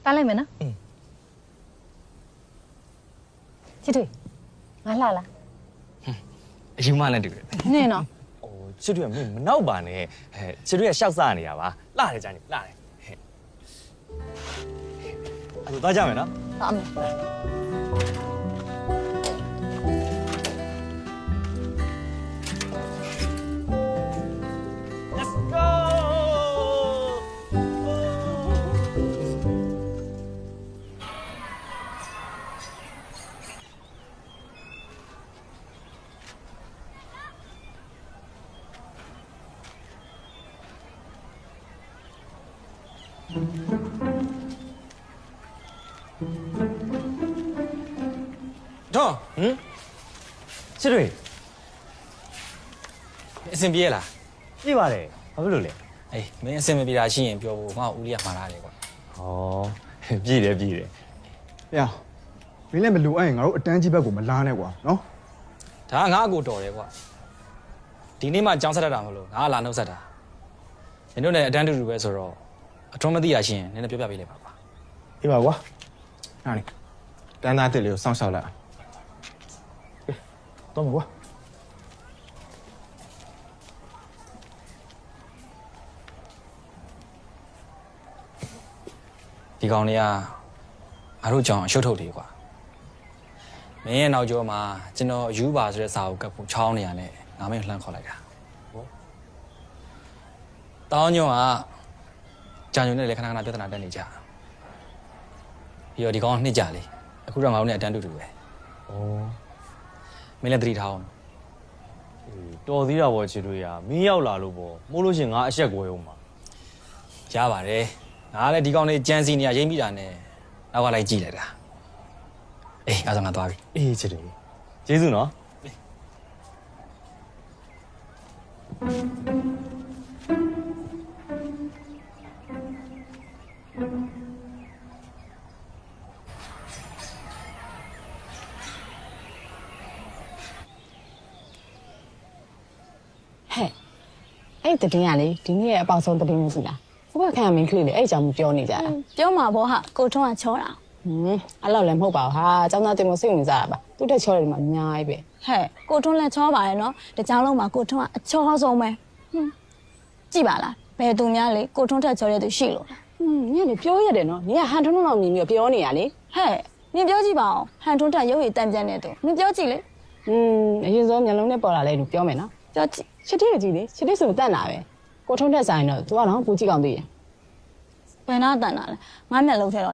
တားလိုက်မယ်နော်ချစ်ထွေငါလှလား အယူမနဲ့တူတယ် နင်းနော် ဟိုချစ်တို့ကမင်းမနောက်ပါနဲ့ချစ်တို့ကရှောက်စားနေတာပါလှတယ်ကြာနေလှတယ်အဲ့တော့သွားကြမယ်နော် ဟာမယ် Let's go တော့ ချစ်တို့ အဆင်ပြေလား ပြည့်ပါတယ်ဘာဖြစ်လို့လဲ အေးမင်းအဆင်မပြေတာရှိရင်ပြောဖို့ငါ့ကိုဦးလေးကမှားထားတယ်ကွာ ဟောပြည့်တယ်ပြည့်တယ် ။呀，မင်းလည်းမလိုအပ်ရင်ငါတို့အတန်းကြီးဘက်ကိုမလားနဲ့ကွာနော် ဒါကငါ့အကိုတော်တယ်ကွာဒီနေ့မှကြောင်းဆက်တတ်တာမလို့ငါကလာနှုတ်ဆက်တာမင်းတို့လည်းအတန်းတူတူပဲဆိုတော့အထွန်းမသိရရှိရင်နည်းနည်းပြောပြပေးလိုက်ပါကွာ ။အေးပါကွာ။ဟာလေ။တန်းသားတစ်လေးကိုစောင့်ရှောက်လိုက်အောင်။ကဲတော့မယ်ကွာ ဒီကောင်တွေကငါတို့ကြောင်အရှုပ်ထုတ်တယ်ကွာမင်းရဲ့နောက်ကျောမှာကျွန်တော်ယူပါဆိုတဲ့စာကိုကပ်ဖို့ချောင်းနေရနဲ့ငါမင်းလှမ်းခေါ်လိုက်တာတောင်းညွန့်ကကြာညွန့်နဲ့လည်းခဏခဏပြဿနာတက်နေကြပြီးတော့ဒီကောင်ကနှစ်ကြလေအခုတော့ငါတို့နဲ့အတန်းတူတူပဲ ဩ မင်းလည်းသတိထားအောင် တော်သေးတာပေါ့ချစ်တို့ရမင်းရောက်လာလို့ပေါ့မို့လို့ရှင်ငါအဆက်ကွဲအောင်ပါ ရပါတယ်ငါလည်းဒီကောင်လေးကြမ်းစီနေရရိမ့်မိတာနဲ့နောက်ကလိုက်ကြည့်လိုက်တာအေးအဲ့ဒါငါသွားပြီ အေးချစ်တို့ကျေးဇူးနော် ဟဲ့အဲ့တတင်းကလေဒီနေ့ရဲ့အပေါဆုံးတတင်းမျိုးစီလားဘုရားခံရမင်းကလေးလေအဲ့အကြောင်းပြောနေကြတာ ပြောမှာပေါ့ဟာကိုထွန်းကချောတာ ဟင်းအဲ့လောက်လည်းမဟုတ်ပါဘူးဟာចောင်းသားတင်မစိတ်ဝင်စားတာပါသူ့တက်ချောတယ်ဒီမှာအများကြီးပဲ ဟဲ့ကိုထွန်းလည်းချောပါတယ်နော်တကြောင်လုံးမှာကိုထွန်းကအချောဆုံးပဲဟွန်းကြည့်ပါလားဘယ်သူများလေကိုထွန်းထက်ချောတဲ့သူရှိလို့လား ညနေပြောရတယ်နော်ညီကဟန်ထုံးထုံးအောင်မြင်ပြီးပြောနေရလေ ဟဲ့နင်ပြောကြည့်ပါအောင်ဟန်ထွန်းထက်ရုပ်ရည်တန်ပြန်တဲ့သူနင်ပြောကြည့်လေ အရင်ဆုံးမျက်လုံးနဲ့ပေါ်လာလဲလို့ပြောမယ်နော် ပြောကြည့် ချစ်တဲ့ကြည့်လေချစ်တဲ့ဆိုတတ်တာပဲကိုထုံးတက်ဆိုင်တော့ तू ကတော့ပူကြည့်ကောင်းသေးတယ် ဘယ်နာတန်တာလဲငါမျက်လုံးထဲတော့